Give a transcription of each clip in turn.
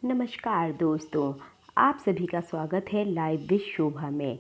नमस्कार दोस्तों, आप सभी का स्वागत है लाइव विद शोभा में।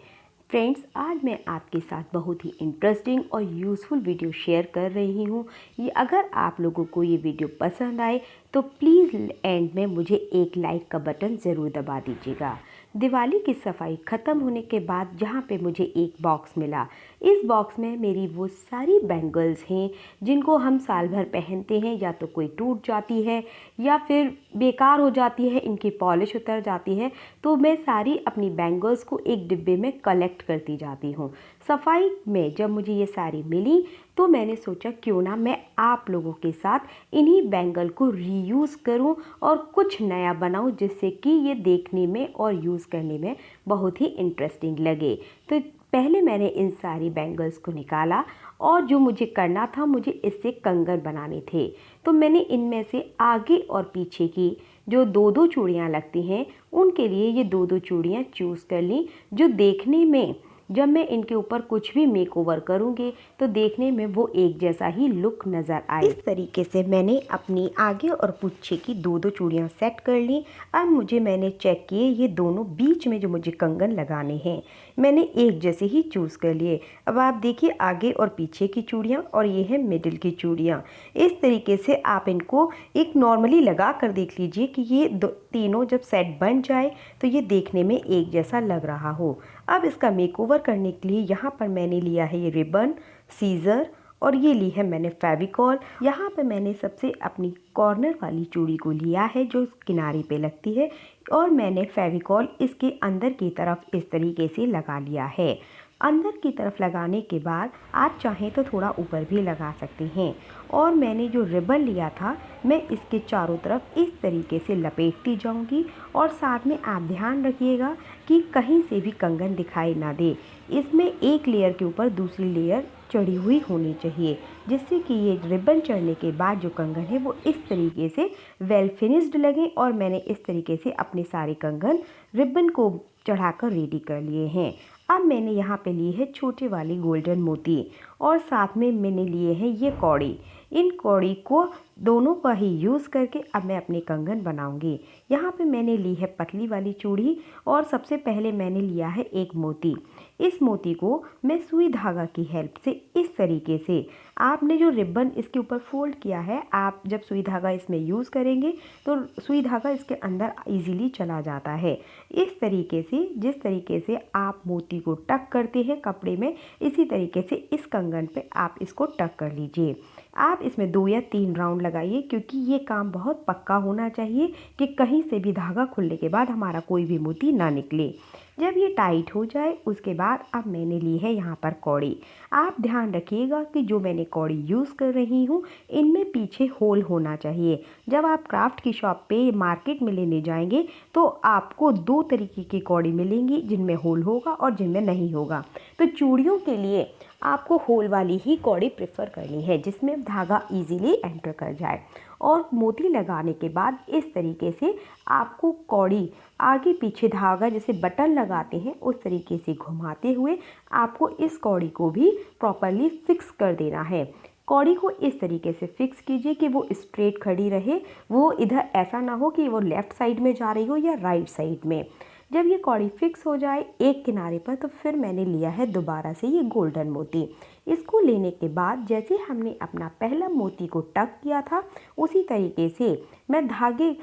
फ्रेंड्स, आज मैं आपके साथ बहुत ही इंटरेस्टिंग और यूज़फुल वीडियो शेयर कर रही हूँ। ये अगर आप लोगों को ये वीडियो पसंद आए तो प्लीज़ एंड में मुझे एक लाइक का बटन ज़रूर दबा दीजिएगा। दिवाली की सफाई ख़त्म होने के बाद जहाँ पे मुझे एक बॉक्स मिला, इस बॉक्स में मेरी वो सारी बैंगल्स हैं जिनको हम साल भर पहनते हैं, या तो कोई टूट जाती है या फिर बेकार हो जाती है, इनकी पॉलिश उतर जाती है। तो मैं सारी अपनी बैंगल्स को एक डिब्बे में कलेक्ट करती जाती हूँ। सफाई में जब मुझे ये सारी मिली तो मैंने सोचा क्यों ना मैं आप लोगों के साथ इन्हीं बैंगल को रीयूज़ करूं और कुछ नया बनाऊं, जिससे कि ये देखने में और यूज़ करने में बहुत ही इंटरेस्टिंग लगे। तो पहले मैंने इन सारी बैंगल्स को निकाला और जो मुझे करना था, मुझे इससे कंगन बनाने थे। तो मैंने इनमें से आगे और पीछे की जो दो दो चूड़ियाँ लगती हैं, उनके लिए ये दो दो चूड़ियाँ चूज़ कर ली, जो देखने में जब मैं इनके ऊपर कुछ भी मेकओवर करूँगी तो देखने में वो एक जैसा ही लुक नज़र आए। इस तरीके से मैंने अपनी आगे और पीछे की दो दो चूड़ियाँ सेट कर ली। अब मैंने चेक किए, ये दोनों बीच में जो मुझे कंगन लगाने हैं मैंने एक जैसे ही चूज़ कर लिए। अब आप देखिए, आगे और पीछे की चूड़ियाँ और ये है मिडिल की चूड़ियाँ। इस तरीके से आप इनको एक नॉर्मली लगा कर देख लीजिए कि ये तीनों जब सेट बन जाए तो ये देखने में एक जैसा लग रहा हो। अब इसका मेकओवर करने के लिए यहाँ पर मैंने लिया है ये रिबन, सीज़र और ये ली है मैंने फेविकॉल। यहाँ पे मैंने सबसे अपनी कॉर्नर वाली चूड़ी को लिया है जो किनारे पे लगती है, और मैंने फेविकॉल इसके अंदर की तरफ इस तरीके से लगा लिया है। अंदर की तरफ लगाने के बाद आप चाहें तो थोड़ा ऊपर भी लगा सकते हैं। और मैंने जो रिबन लिया था, मैं इसके चारों तरफ इस तरीके से लपेटती जाऊंगी। और साथ में आप ध्यान रखिएगा कि कहीं से भी कंगन दिखाई ना दे। इसमें एक लेयर के ऊपर दूसरी लेयर चढ़ी हुई होनी चाहिए, जिससे कि ये रिबन चढ़ने के बाद जो कंगन है वो इस तरीके से वेल फिनिश्ड लगे। और मैंने इस तरीके से अपने सारे कंगन रिबन को चढ़ाकर रेडी कर लिए हैं। अब मैंने यहाँ पे लिए है छोटे वाली गोल्डन मोती, और साथ में मैंने लिए हैं ये कौड़ी। इन कौड़ी को दोनों का ही यूज़ करके अब मैं अपने कंगन बनाऊंगी। यहाँ पे मैंने ली है पतली वाली चूड़ी, और सबसे पहले मैंने लिया है एक मोती। इस मोती को मैं सुई धागा की हेल्प से इस तरीके से, आपने जो रिबन इसके ऊपर फोल्ड किया है, आप जब सुई धागा इसमें यूज़ करेंगे तो सुई धागा इसके अंदर इजीली चला जाता है। इस तरीके से, जिस तरीके से आप मोती को टक करते हैं कपड़े में, इसी तरीके से इस कंगन पे आप इसको टक कर लीजिए। आप इसमें 2 या 3 राउंड लगाइए, क्योंकि ये काम बहुत पक्का होना चाहिए कि कहीं से भी धागा खुलने के बाद हमारा कोई भी मोती ना निकले। जब ये टाइट हो जाए उसके बाद अब मैंने ली है यहाँ पर कौड़ी। आप ध्यान रखिएगा कि जो मैंने कौड़ी यूज़ कर रही हूँ, इनमें पीछे होल होना चाहिए। जब आप क्राफ्ट की शॉप पे मार्केट में लेने जाएंगे तो आपको 2 तरीके की कौड़ी मिलेंगी, जिनमें होल होगा और जिनमें नहीं होगा। तो चूड़ियों के लिए आपको होल वाली ही कौड़ी प्रेफर करनी है, जिसमें धागा इजीली एंटर कर जाए। और मोती लगाने के बाद इस तरीके से आपको कौड़ी आगे पीछे धागा जैसे बटन लगाते हैं उस तरीके से घुमाते हुए आपको इस कौड़ी को भी प्रॉपरली फिक्स कर देना है। कौड़ी को इस तरीके से फिक्स कीजिए कि वो स्ट्रेट खड़ी रहे, वो इधर ऐसा ना हो कि वो लेफ़्ट साइड में जा रही हो या राइट साइड में। जब ये कौड़ी फिक्स हो जाए एक किनारे पर, तो फिर मैंने लिया है दोबारा से ये गोल्डन मोती। इसको लेने के बाद जैसे हमने अपना पहला मोती को टक किया था, उसी तरीके से मैं धागे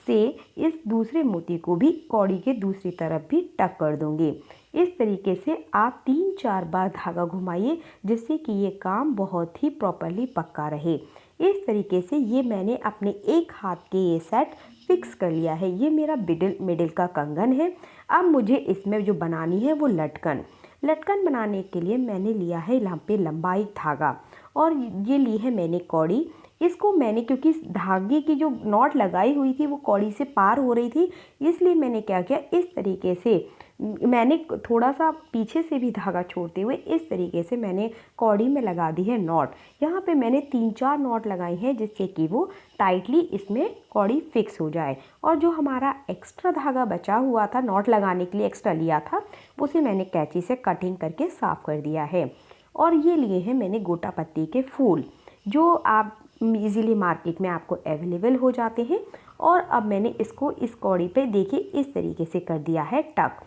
से इस दूसरे मोती को भी कौड़ी के दूसरी तरफ भी टक कर दूंगी। इस तरीके से आप 3-4 बार धागा घुमाइए, जिससे कि ये काम बहुत ही प्रॉपरली पक्का रहे। इस तरीके से ये मैंने अपने एक हाथ के ये सेट फिक्स कर लिया है। ये मेरा मिडिल का कंगन है। अब मुझे इसमें जो बनानी है वो लटकन बनाने के लिए मैंने लिया है यहाँ पे लंबा एक धागा, और ये ली है मैंने कौड़ी। इसको मैंने, क्योंकि धागे की जो नॉट लगाई हुई थी वो कौड़ी से पार हो रही थी, इसलिए मैंने क्या किया, इस तरीके से मैंने थोड़ा सा पीछे से भी धागा छोड़ते हुए इस तरीके से मैंने कौड़ी में लगा दी है नॉट। यहाँ पे मैंने 3-4 नॉट लगाई हैं, जिससे कि वो टाइटली इसमें कौड़ी फिक्स हो जाए। और जो हमारा एक्स्ट्रा धागा बचा हुआ था, नॉट लगाने के लिए एक्स्ट्रा लिया था, उसे मैंने कैंची से कटिंग करके साफ़ कर दिया है। और ये लिए हैं मैंने गोटा पत्ती के फूल, जो आप इजीली मार्केट में आपको अवेलेबल हो जाते हैं। और अब मैंने इसको इस कौड़ी पे देखिए इस तरीके से कर दिया है टक।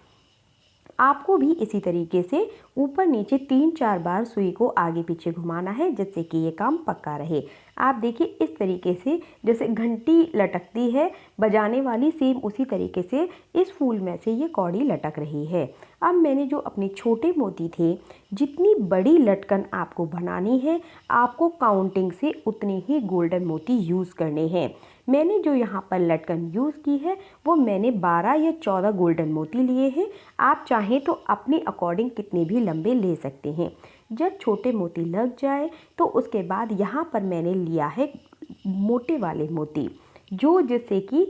आपको भी इसी तरीके से ऊपर नीचे 3-4 बार सुई को आगे पीछे घुमाना है, जिससे कि ये काम पक्का रहे। आप देखिए इस तरीके से जैसे घंटी लटकती है बजाने वाली, सेम उसी तरीके से इस फूल में से ये कौड़ी लटक रही है। अब मैंने जो अपने छोटे मोती थे, जितनी बड़ी लटकन आपको बनानी है, आपको काउंटिंग से उतने ही गोल्डन मोती यूज़ करने हैं। मैंने जो यहाँ पर लटकन यूज़ की है वो मैंने 12 या 14 गोल्डन मोती लिए हैं। आप चाहें तो अपने अकॉर्डिंग कितने भी लंबे ले सकते हैं। जब छोटे मोती लग जाए तो उसके बाद यहाँ पर मैंने लिया है मोटे वाले मोती, जो जिससे कि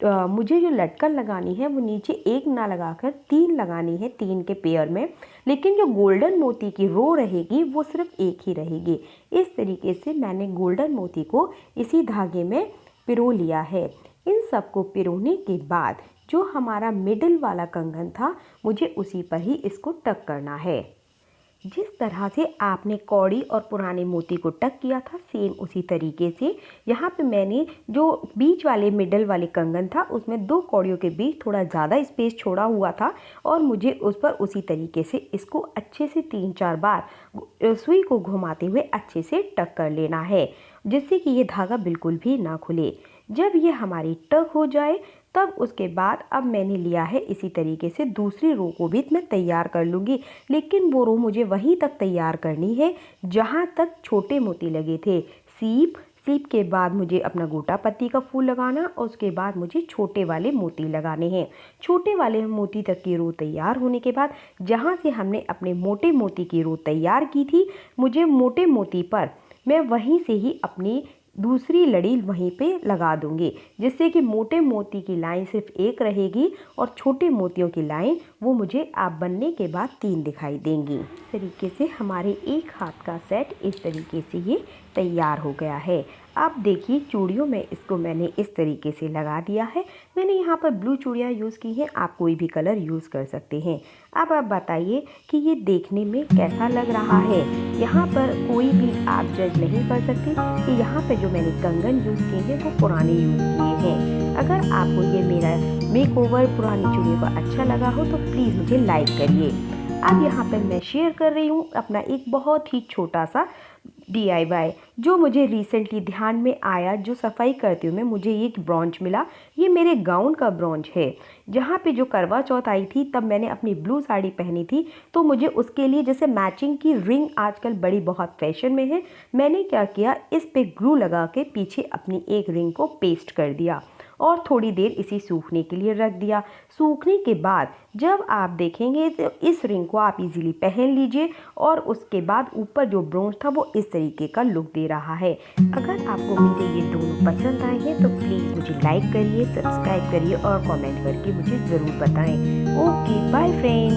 मुझे जो लटकन लगानी है वो नीचे एक ना लगाकर 3 लगानी है, 3 के पेयर में। लेकिन जो गोल्डन मोती की रो रहेगी वो सिर्फ एक ही रहेगी। इस तरीके से मैंने गोल्डन मोती को इसी धागे में पिरो लिया है। इन सबको पिरोने के बाद जो हमारा मिडिल वाला कंगन था, मुझे उसी पर ही इसको टक करना है। जिस तरह से आपने कौड़ी और पुराने मोती को टक किया था, सेम उसी तरीके से यहाँ पे मैंने जो बीच वाले मिडल वाले कंगन था उसमें 2 कौड़ियों के बीच थोड़ा ज़्यादा स्पेस छोड़ा हुआ था और मुझे उस पर उसी तरीके से इसको अच्छे से 3-4 बार सुई को घुमाते हुए अच्छे से टक कर लेना है, जिससे कि ये धागा बिल्कुल भी ना खुले। जब ये हमारी टक हो जाए तब उसके बाद अब मैंने लिया है इसी तरीके से दूसरी रो को भी मैं तैयार कर लूँगी, लेकिन वो रो मुझे वहीं तक तैयार करनी है जहाँ तक छोटे मोती लगे थे। सीप के बाद मुझे अपना गोटा पत्ती का फूल लगाना और उसके बाद मुझे छोटे वाले मोती लगाने हैं। छोटे वाले मोती तक की रो तैयार होने के बाद जहाँ से हमने अपने मोटे मोती की रो तैयार की थी, मुझे मोटे मोती पर मैं वहीं से ही अपनी दूसरी लड़ी वहीं पे लगा दूंगी, जिससे कि मोटे मोती की लाइन सिर्फ एक रहेगी और छोटे मोतियों की लाइन वो मुझे आप बनने के बाद 3 दिखाई देंगी। इस तरीके से हमारे एक हाथ का सेट इस तरीके से ये तैयार हो गया है। अब देखिए चूड़ियों में इसको मैंने इस तरीके से लगा दिया है। मैंने यहाँ पर ब्लू चूड़ियाँ यूज़ की हैं, आप कोई भी कलर यूज़ कर सकते हैं। अब आप बताइए कि ये देखने में कैसा लग रहा है। यहाँ पर कोई भी आप जज नहीं कर सकते कि यहाँ पर जो मैंने कंगन यूज़ किए हैं वो पुराने यूज़ किए हैं। अगर आपको ये मेरा मेकओवर पुरानी चूड़ियों का अच्छा लगा हो तो प्लीज़ मुझे लाइक करिए। अब यहाँ पर मैं शेयर कर रही हूँ अपना एक बहुत ही छोटा सा DIY जो मुझे रिसेंटली ध्यान में आया। जो सफाई करते हुए मुझे ये ब्रॉन्च मिला, ये मेरे गाउन का ब्रॉन्च है। जहाँ पे जो करवा चौथ आई थी तब मैंने अपनी ब्लू साड़ी पहनी थी, तो मुझे उसके लिए जैसे मैचिंग की रिंग आजकल बड़ी बहुत फैशन में है, मैंने क्या किया इस पे ग्लू लगा के पीछे अपनी एक रिंग को पेस्ट कर दिया और थोड़ी देर इसे सूखने के लिए रख दिया। सूखने के बाद जब आप देखेंगे तो इस रिंग को आप इजीली पहन लीजिए और उसके बाद ऊपर जो ब्रोंच था वो इस तरीके का लुक दे रहा है। अगर आपको मेरे ये दोनों पसंद आए हैं तो प्लीज़ मुझे लाइक करिए, सब्सक्राइब करिए और कमेंट करके मुझे ज़रूर बताएं। Okay, bye friends.